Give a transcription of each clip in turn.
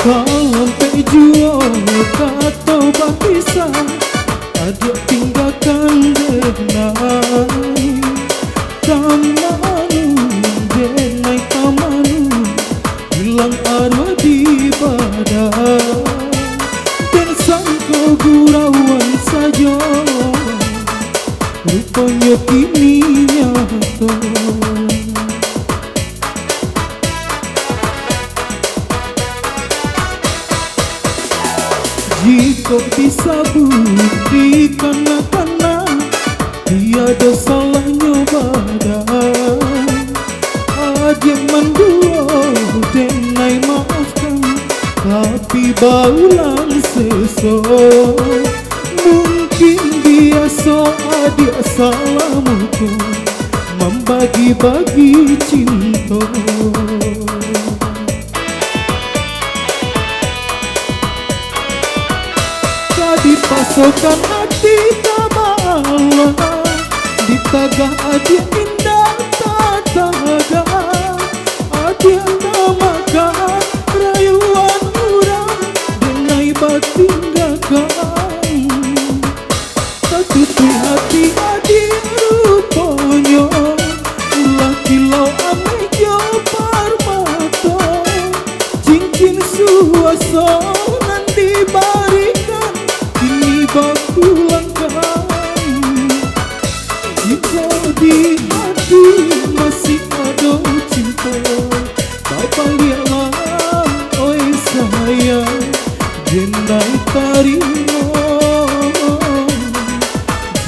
Kalau pejuang kata bisa ada tinggalkan denai kamanu denai kamanu hilang arwah di badan dan sangka gurauan saja rupanya kini nyata. Jika bisa buktikan karena tiada salahnya badan aja mendua denai maafkan tapi baulang sesok mungkin biasa dia salamuku membagi-bagi cinta. Dipasokan hati kamalah di tagah adia indah tataga adia namakan rayuan urang denai batinggakan tatutui hati adia rupanya ulah kilau ame jo parmata cincin suasana dibarikan kini baku langkah. Jika di hati masih ada cinta Bapak lihatlah oi sayang jenai tarimo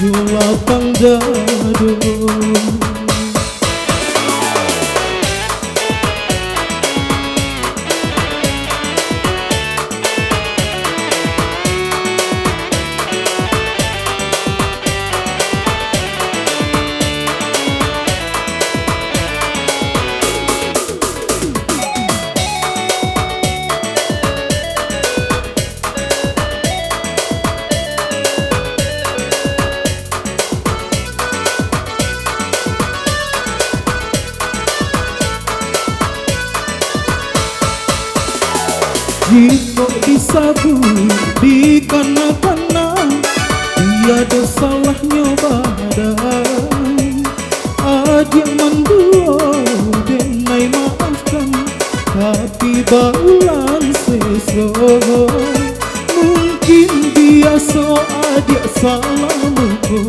jula pangdado. Jika bisa buktikan karena tiada salahnya badan aja mendua denai maafkan tapi baulan sesok mungkin biasa adia salamuku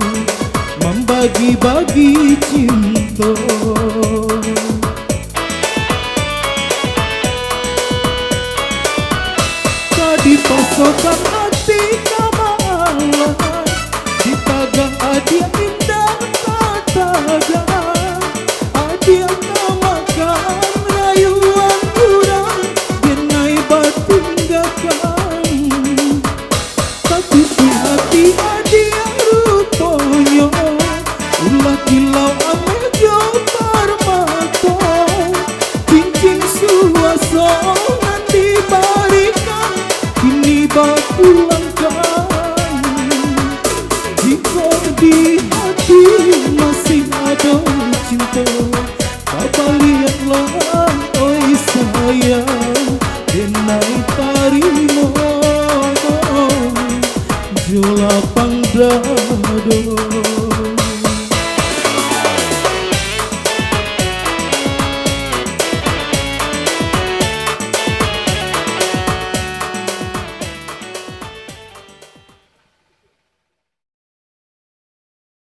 membagi-bagi cinta. Dipasokan hati kamalah di tagah adia indah tataga adia namakan rayuan urang denai batinggakan tatutui hati adia rupanya ulah kilau ame jo parmata cincin suasana dibarikan kini baku langkah. Jika di hati masih ada cinta Bapak lihatlah